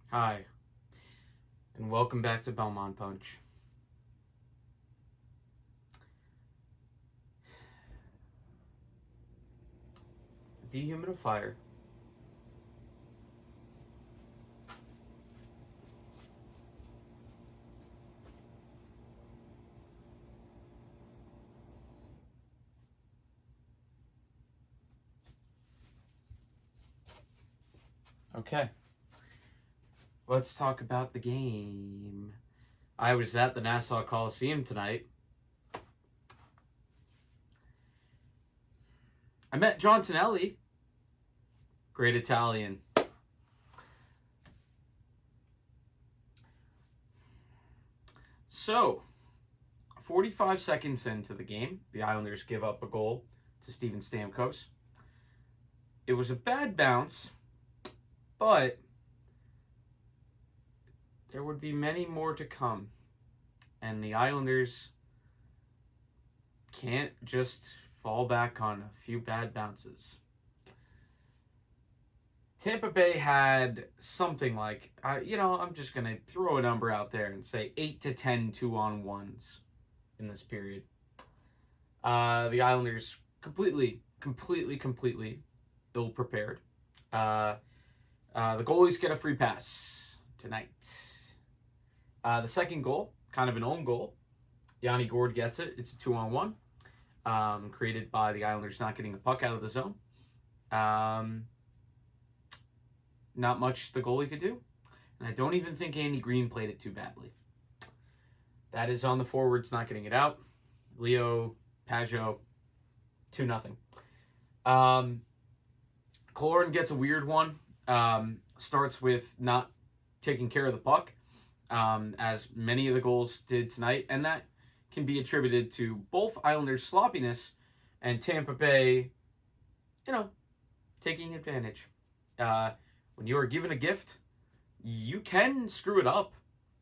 Hi, and welcome back to Belmont Punch. Dehumidifier. Okay, let's talk about the game. I was at the Nassau Coliseum tonight. I met John Tonelli, great Italian. So, 45 seconds into the game, the Islanders give up a goal to Steven Stamkos. It was a bad bounce, but there would be many more to come. And the Islanders can't just fall back on a few bad bounces. Tampa Bay had something like, I'm just going to throw a number out there and say 8 to 10 2-on-1s in this period. The Islanders completely ill-prepared. The goalies get a free pass tonight. The second goal, kind of an own goal. Yanni Gourde gets it. It's a 2-on-1. Created by the Islanders not getting the puck out of the zone. Not much the goalie could do. And I don't even think Andy Green played it too badly. That is on the forwards not getting it out. Leo, Pageau, 2-0. Killorn gets a weird one. Starts with not taking care of the puck, as many of the goals did tonight. And that can be attributed to both Islanders' sloppiness and Tampa Bay, taking advantage. When you are given a gift, you can screw it up.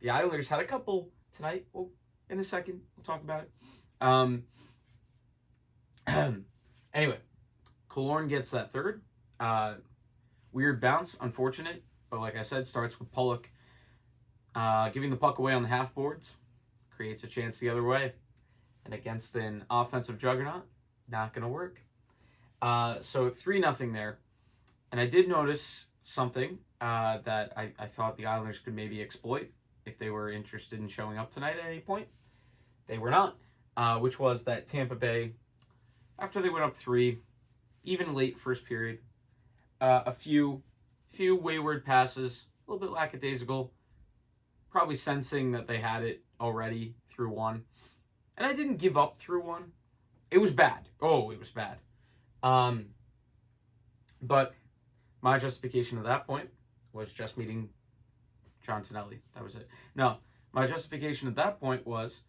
The Islanders had a couple tonight. Well, in a second, we'll talk about it. Anyway, Killorn gets that third. Weird bounce, unfortunate. But like I said, starts with Pulock giving the puck away on the half boards. Creates a chance the other way. And against an offensive juggernaut, not going to work. So 3-0 there. And I did notice something that I thought the Islanders could maybe exploit if they were interested in showing up tonight at any point. They were not, which was that Tampa Bay, after they went up 3, even late first period, a few wayward passes, a little bit lackadaisical, probably sensing that they had it already through 1. And I didn't give up through 1. It was bad. Oh, it was bad. But my justification at that point was just meeting John Tonelli. That was it. No, my justification at that point was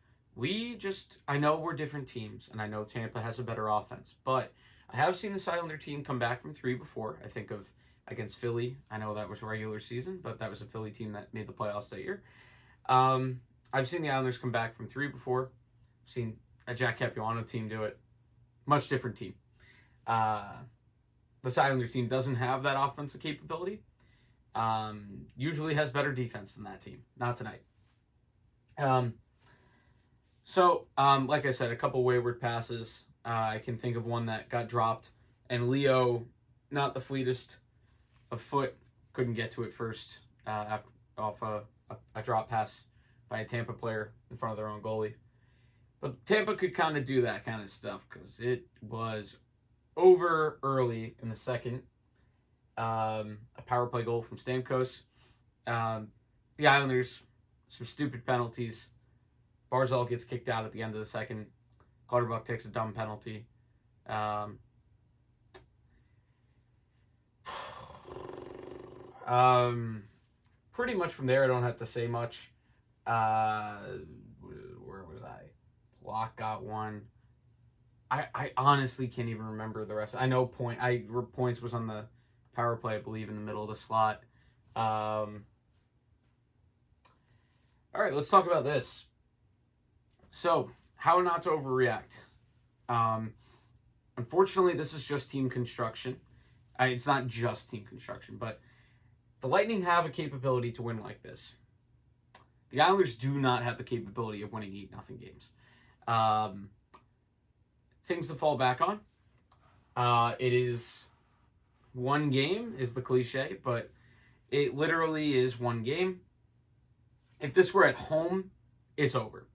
I know we're different teams, and I know Tampa has a better offense, but I have seen this Islander team come back from 3 before. I think of against Philly. I know that was regular season, but that was a Philly team that made the playoffs that year. I've seen the Islanders come back from 3 before. I've seen a Jack Capuano team do it. Much different team. This Islander team doesn't have that offensive capability. Usually has better defense than that team. Not tonight. Like I said, a couple wayward passes. I can think of one that got dropped. And Leo, not the fleetest of foot, couldn't get to it first off a drop pass by a Tampa player in front of their own goalie. But Tampa could kind of do that kind of stuff because it was over early in the second. A power play goal from Stamkos. The Islanders, some stupid penalties. Barzal gets kicked out at the end of the second. Clutterbuck takes a dumb penalty. Pretty much from there, I don't have to say much. Where was I? Locke got one. I honestly can't even remember the rest. I know Points was on the power play, I believe, in the middle of the slot. All right, let's talk about this. So, how not to overreact. Unfortunately, this is just team construction. It's not just team construction, but The Lightning have a capability to win like this. The Islanders do not have the capability of winning 8-0 games. Things to fall back on. It is one game, is the cliche, but it literally is one game. If this were at home, it's over.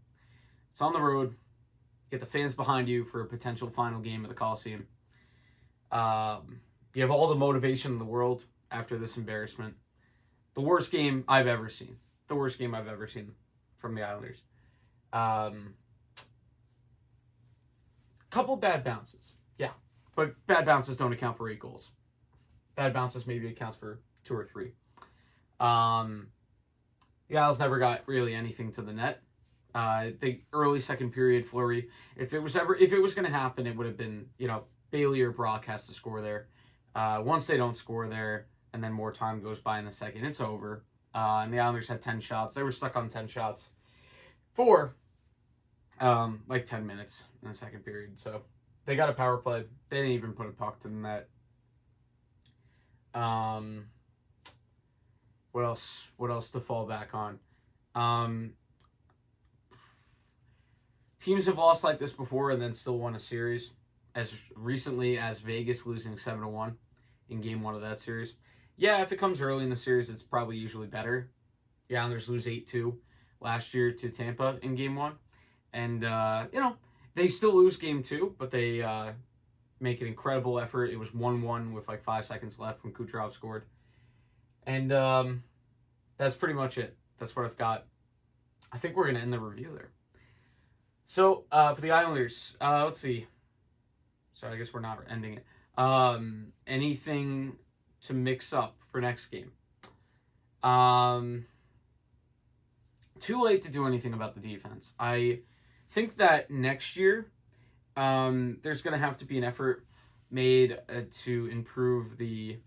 It's on the road. Get the fans behind you for a potential final game of the Coliseum. You have all the motivation in the world after this embarrassment. The worst game I've ever seen. The worst game I've ever seen from the Islanders. Couple bad bounces. Yeah. But bad bounces don't account for 8 goals. Bad bounces maybe accounts for 2 or 3. The Isles never got really anything to the net. The early second period flurry. If it was going to happen, it would have been, Bailey or Brock has to score there. Once they don't score there, and then more time goes by in the second, it's over. And the Islanders had 10 shots. They were stuck on 10 shots for 10 minutes in the second period. So they got a power play. They didn't even put a puck to the net. What else? What else to fall back on? Teams have lost like this before and then still won a series. As recently as Vegas losing 7-1 in Game 1 of that series. Yeah, if it comes early in the series, it's probably usually better. The Islanders lose 8-2 last year to Tampa in Game 1. And, they still lose Game 2, but they make an incredible effort. It was 1-1 with 5 seconds left when Kucherov scored. And that's pretty much it. That's what I've got. I think we're going to end the review there. So, for the Islanders, let's see. So I guess we're not ending it. Anything to mix up for next game? Too late to do anything about the defense. I think that next year, there's going to have to be an effort made to improve the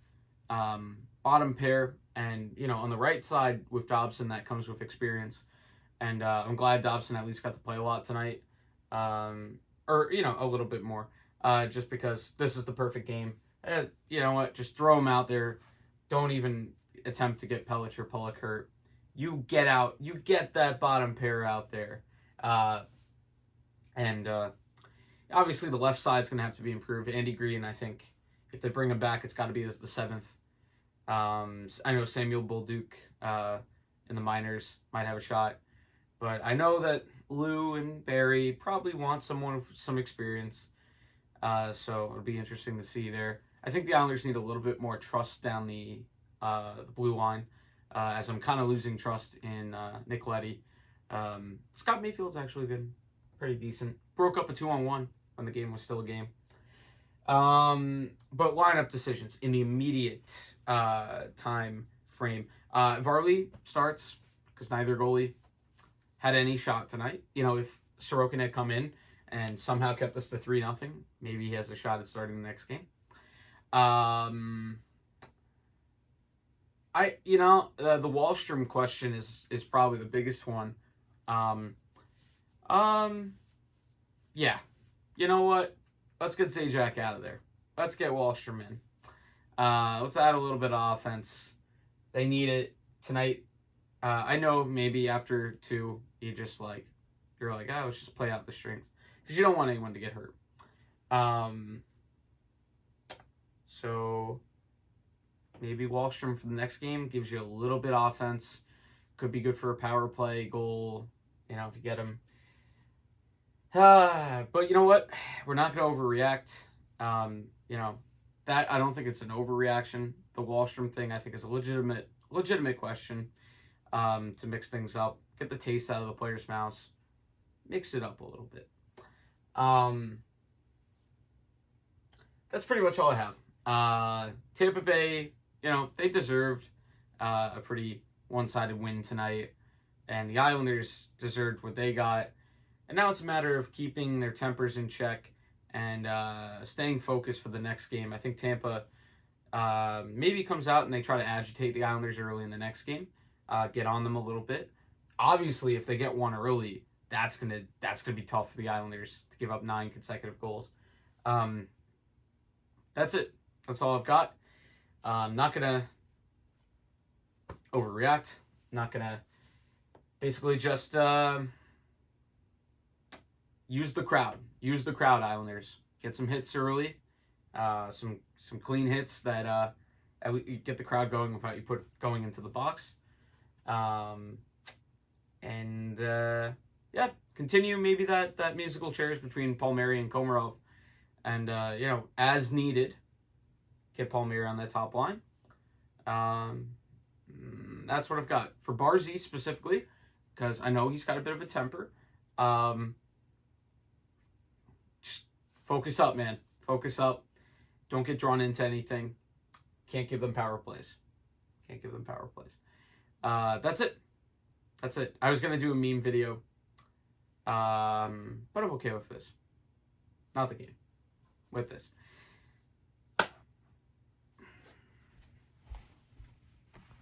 bottom pair. And, on the right side with Dobson, that comes with experience. And I'm glad Dobson at least got to play a lot tonight. Or, a little bit more. Just because this is the perfect game. You know what? Just throw him out there. Don't even attempt to get Pelech or Pulock hurt. You get out. You get that bottom pair out there. And obviously the left side's going to have to be improved. Andy Green, I think, if they bring him back, it's got to be as the 7th. I know Samuel Bolduc in the minors might have a shot. But I know that Lou and Barry probably want someone with some experience. So it'll be interesting to see there. I think the Islanders need a little bit more trust down the blue line, as I'm kind of losing trust in Nick Leddy. Scott Mayfield's actually been pretty decent. Broke up a 2-on-1 when the game was still a game. But lineup decisions in the immediate time frame. Varley starts because neither goalie had any shot tonight. If Sorokin had come in and somehow kept us to 3-0, maybe he has a shot at starting the next game. The Wahlstrom question is probably the biggest one. Yeah. You know what? Let's get Zajac out of there. Let's get Wahlstrom in. Let's add a little bit of offense. They need it tonight. I know maybe after 2, you're like, let's just play out the strings. Because you don't want anyone to get hurt. So maybe Wahlstrom for the next game gives you a little bit of offense. Could be good for a power play goal, if you get him. But you know what? We're not going to overreact. That I don't think it's an overreaction. The Wahlstrom thing I think is a legitimate question to mix things up. Get the taste out of the players' mouths. Mix it up a little bit. That's pretty much all I have. Tampa Bay, they deserved a pretty one-sided win tonight, and the Islanders deserved what they got. And now it's a matter of keeping their tempers in check and staying focused for the next game. I think Tampa maybe comes out and they try to agitate the Islanders early in the next game, get on them a little bit. Obviously, if they get one early, that's gonna be tough for the Islanders to give up 9 consecutive goals. That's it. That's all I've got. I'm not gonna overreact. Not gonna basically just use the crowd. Use the crowd, Islanders. Get some hits early. Some clean hits that get the crowd going without you going into the box. Yeah, continue maybe that musical chairs between Palmieri and Komarov. And, as needed, get Palmieri on that top line. That's what I've got. For Barzy specifically, because I know he's got a bit of a temper, just focus up, man. Focus up. Don't get drawn into anything. Can't give them power plays. That's it. I was going to do a meme video, but I'm okay with this. Not the game. With this.